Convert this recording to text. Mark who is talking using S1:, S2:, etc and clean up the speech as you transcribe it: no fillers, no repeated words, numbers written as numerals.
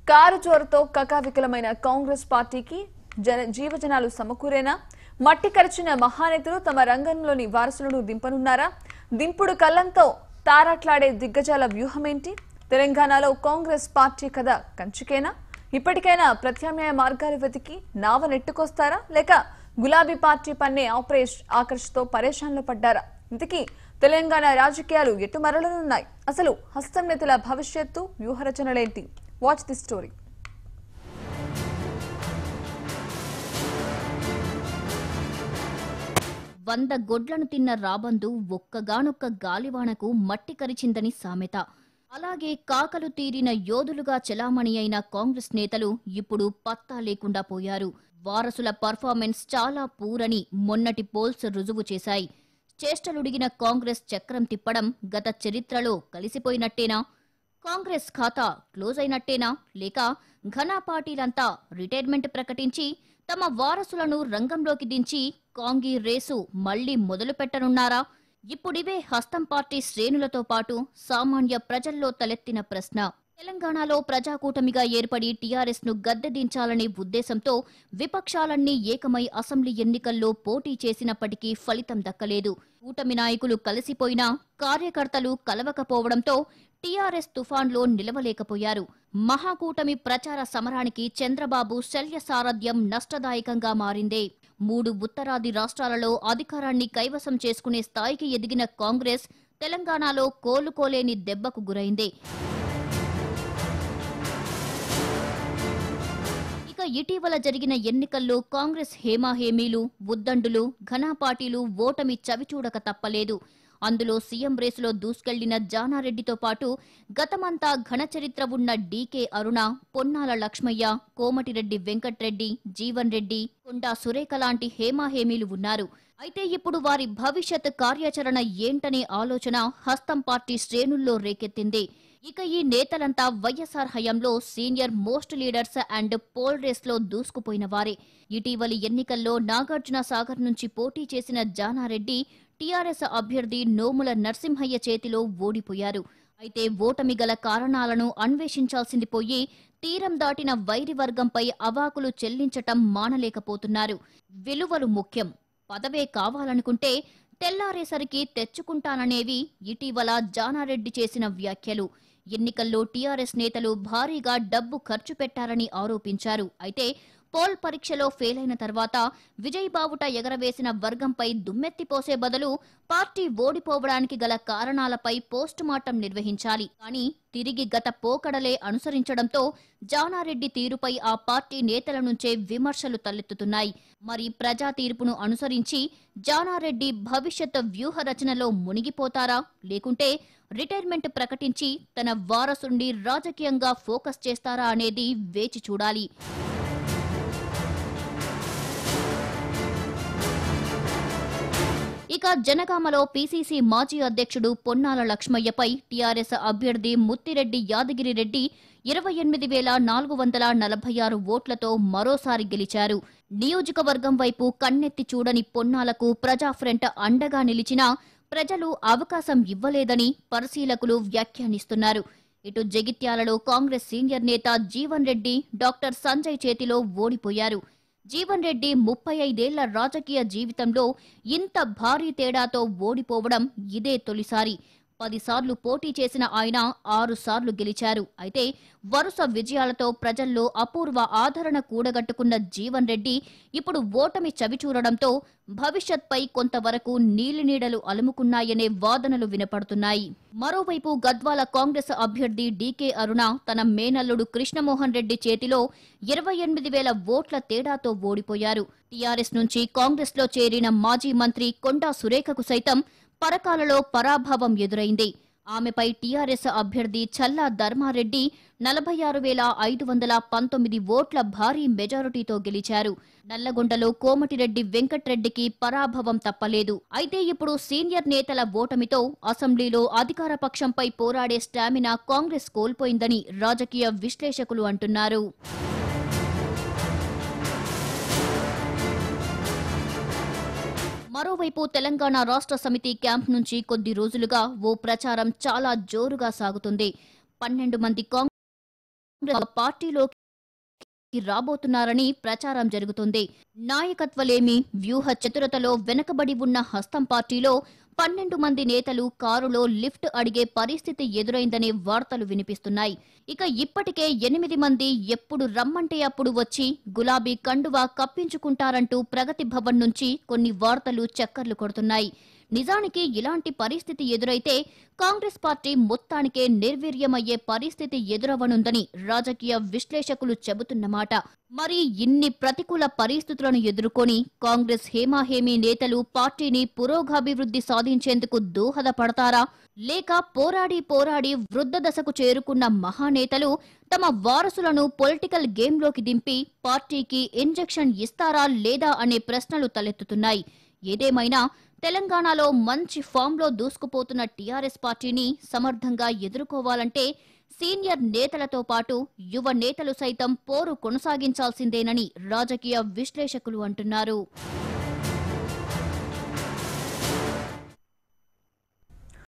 S1: Car చోరుతో కకావికలమైన Congress పార్టీకి జీవజనాలు సమకూరేనా? మట్టి కరిచిన మహానేతలు తమ రంగంలోని వారసులను దింపనున్నారా? దింపుడు కళ్లంతో తారాట్లాడే దిగ్గజాల వ్యూహమేంటి? తెలంగాణలో కాంగ్రెస్ పార్టీ కథ కంచుకేనా? ఇప్పటికైనా ప్రత్యామ్నాయ మార్గాలు వెతికి నావ నెట్టుకొస్తారా? లేక గులాబీ పార్టీ పన్నే ఆకర్షతో పరేషాన్లో పడ్డారా? ఇంతకీ తెలంగాణ రాజకీయాలు ఎటు మరలనున్నాయి? అసలు హస్తం నేతల భవిష్యత్తు వ్యూహరచనలేంటి? Watch the story.
S2: వంద గొడ్లను తిన్న రాబందు ఒక్కగానొక్క గాలివానకు మట్టి కరిచిందని సామెత. అలాగే కాకలు తీరిన యోధులుగా చెలామణి అయిన కాంగ్రెస్ నేతలు ఇప్పుడు పత్తా లేకుండా పోయారు. వారసుల పర్ఫార్మెన్స్ చాలా పూరని మొన్నటి పోల్స్ రుజువు చేశాయి. చేష్టలుడిగిన కాంగ్రెస్ చక్రం తిప్పడం గత చరిత్రలో కలిసిపోయినట్టేనా? కాంగ్రెస్ ఖాతా క్లోజ్ అయినట్టేనా? లేక ఘనా పార్టీలంతా రిటైర్మెంట్ ప్రకటించి తమ వారసులను రంగంలోకి దించి కాంగీ రేసు మళ్లీ మొదలు పెట్టనున్నారా? ఇప్పుడివే హస్తం పార్టీ శ్రేణులతో పాటు సామాన్య ప్రజల్లో తలెత్తిన ప్రశ్న. తెలంగాణలో ప్రజాకూటమిగా ఏర్పడి టీఆర్ఎస్ ను గద్దెదించాలనే ఉద్దేశంతో విపక్షాలన్నీ ఏకమై అసెంబ్లీ ఎన్నికల్లో పోటీ చేసినప్పటికీ ఫలితం దక్కలేదు. కూటమి నాయకులు కలిసిపోయినా కార్యకర్తలు కలవకపోవడంతో టీఆర్ఎస్ తుఫాన్లో నిలవలేకపోయారు. మహాకూటమి ప్రచార సమరానికి చంద్రబాబు శల్య సారథ్యం నష్టదాయకంగా మారిందే. 3 ఉత్తరాది రాష్ట్రాలలో అధికారాన్ని కైవసం చేసుకునే స్థాయికి ఎదిగిన కాంగ్రెస్ తెలంగాణలో కోలుకోలేని దెబ్బకు గురైంది. ఇక ఇటీవల జరిగిన ఎన్నికల్లో కాంగ్రెస్ హేమాహేమీలు, ఉద్దండులు, ఘనా పార్టీలు ఓటమి చవిచూడక తప్పలేదు. అందులో సీఎం రేసులో దూసుకెళ్లిన జానారెడ్డితో పాటు గతమంతా ఘనచరిత్ర ఉన్న డీకే అరుణ, పొన్నాల లక్ష్మయ్య, కోమటిరెడ్డి వెంకట్రెడ్డి, జీవన్ రెడ్డి, కొండా సురేఖ లాంటి హేమాహేమీలు ఉన్నారు. అయితే ఇప్పుడు వారి భవిష్యత్ కార్యాచరణ ఏంటనే ఆలోచన హస్తం పార్టీ శ్రేణుల్లో రేకెత్తింది. ఇక ఈ నేతలంతా వైఎస్ఆర్ హయాంలో senior most leaders and poll race లో దూసుకుపోయిన వారే. ఇటీవలి ఎన్నికల్లో నాగార్జున సాగర్ నుంచి పోటీ చేసిన జానారెడ్డి టీఆర్ఎస్ అభ్యర్థి నోముల నర్సింహయ్య చేతిలో ఓడిపోయారు. అయితే ఓటమి గల కారణాలను అన్వేషించాల్సింది పోయి తీరం దాటిన వైరి వర్గంపై అవాకులు చెల్లించటం మానలేకపోతున్నారు. విలువలు ముఖ్యం, పదవే కావాలనుకుంటే తెల్లారేసరికి తెచ్చుకుంటాననేవి ఇటీవల జానారెడ్డి చేసిన వ్యాఖ్యలు. ఎన్నికల్లో టీఆర్ఎస్ నేతలు భారీగా డబ్బు ఖర్చు పెట్టారని ఆరోపించారు. అయితే పోల్ పరీక్షలో ఫెయిల్ అయిన తర్వాత విజయ్ బావుట ఎగరవేసిన వర్గంపై దుమ్మెత్తిపోసే బదులు పార్టీ ఓడిపోవడానికి గల కారణాలపై పోస్టుమార్టం నిర్వహించాలి. కానీ తిరిగి గత పోకడలే అనుసరించడంతో జానారెడ్డి తీరుపై ఆ పార్టీ నేతల నుంచే విమర్శలు తలెత్తుతున్నాయి. మరి ప్రజా తీర్పును అనుసరించి జానారెడ్డి భవిష్యత్ వ్యూహ రచనలో మునిగిపోతారా? లేకుంటే రిటైర్మెంట్ ప్రకటించి తన వారసుండి రాజకీయంగా ఫోకస్ చేస్తారా అనేది వేచి చూడాలి. ఇక జనగామలో పీసీసీ మాజీ అధ్యక్షుడు పొన్నాల లక్ష్మయ్యపై టీఆర్ఎస్ అభ్యర్థి ముత్తిరెడ్డి యాదగిరిరెడ్డి 28,446 ఓట్లతో మరోసారి గెలిచారు. నియోజకవర్గం వైపు కన్నెత్తి చూడని పొన్నాలకు ప్రజా ఫ్రంట్ అండగా నిలిచినా ప్రజలు అవకాశం ఇవ్వలేదని పరిశీలకులు వ్యాఖ్యానిస్తున్నారు. ఇటు జగిత్యాలలో కాంగ్రెస్ సీనియర్ నేత జీవన్ రెడ్డి డాక్టర్ సంజయ్ చేతిలో ఓడిపోయారు. జీవన్ రెడ్డి 35 ఏళ్ల రాజకీయ జీవితంలో ఇంత భారీ తేడాతో ఓడిపోవడం ఇదే తొలిసారి. 10 సార్లు పోటీ చేసిన ఆయన 6 సార్లు గెలిచారు. అయితే వరుస విజయాలతో ప్రజల్లో అపూర్వ ఆదరణ కూడగట్టుకున్న జీవన్ రెడ్డి ఇప్పుడు ఓటమి చవిచూడడంతో భవిష్యత్పై కొంతవరకు నీలినీడలు అలుముకున్నాయనే వాదనలు వినపడుతున్నాయి. మరోవైపు గద్వాల కాంగ్రెస్ అభ్యర్థి డీకే అరుణ తన మేనల్లుడు కృష్ణమోహన్ రెడ్డి చేతిలో 28,000 ఓట్ల తేడాతో ఓడిపోయారు. టీఆర్ఎస్ నుంచి కాంగ్రెస్ లో చేరిన మాజీ మంత్రి కొండా సురేఖకు సైతం పరకాలలో పరాభవం ఎదురైంది. ఆమెపై టీఆర్ఎస్ అభ్యర్థి చల్లా ధర్మారెడ్డి 46,519 ఓట్ల భారీ మెజారిటీతో గెలిచారు. నల్లగొండలో కోమటిరెడ్డి వెంకట్రెడ్డికి పరాభవం తప్పలేదు. అయితే ఇప్పుడు సీనియర్ నేతల ఓటమితో అసెంబ్లీలో అధికార పక్షంపై పోరాడే స్టామినా కాంగ్రెస్ కోల్పోయిందని రాజకీయ విశ్లేషకులు అంటున్నారు. మరోవైపు తెలంగాణ రాష్ట్ర సమితి క్యాంప్ నుంచి కొద్ది రోజులుగా ఓ ప్రచారం చాలా జోరుగా సాగుతుంది. 12 మంది పార్టీలోకి రాబోతున్నారని ప్రచారం జరుగుతుంది. నాయకత్వలేమి, వ్యూహ చతురతలో వెనకబడి ఉన్న హస్తం పార్టీలో 12 మంది నేతలు కారులో లిఫ్ట్ అడిగే పరిస్థితి ఎదురైందనే వార్తలు వినిపిస్తున్నాయి. ఇక ఇప్పటికే 8 మంది ఎప్పుడు రమ్మంటే అప్పుడు వచ్చి గులాబీ కండువా కప్పించుకుంటారంటూ ప్రగతి భవన్ నుంచి కొన్ని వార్తలు చక్కర్లు కొడుతున్నాయి. నిజానికి ఇలాంటి పరిస్థితి ఎదురైతే కాంగ్రెస్ పార్టీ మొత్తానికే నిర్వీర్యమయ్యే పరిస్థితి ఎదురవనుందని రాజకీయ విశ్లేషకులు చెబుతున్నమాట. మరి ఇన్ని ప్రతికూల పరిస్థితులను ఎదుర్కొని కాంగ్రెస్ హేమాహేమీ నేతలు పార్టీని పురోగభివృద్ధి సాధించేందుకు దోహదపడతారా? లేక పోరాడి పోరాడి వృద్ధ దశకు చేరుకున్న మహానేతలు తమ వారసులను పొలిటికల్ గేమ్లోకి దింపి పార్టీకి ఇంజెక్షన్ ఇస్తారా లేదా అనే ప్రశ్నలు తలెత్తుతున్నాయి. ఏదేమైనా తెలంగాణలో మంచి ఫామ్లో దూసుకుపోతున్న టీఆర్ఎస్ పార్టీని సమర్థంగా ఎదుర్కోవాలంటే సీనియర్ నేతలతో పాటు యువ నేతలు సైతం పోరు కొనసాగించాల్సిందేనని రాజకీయ విశ్లేషకులు అంటున్నారు.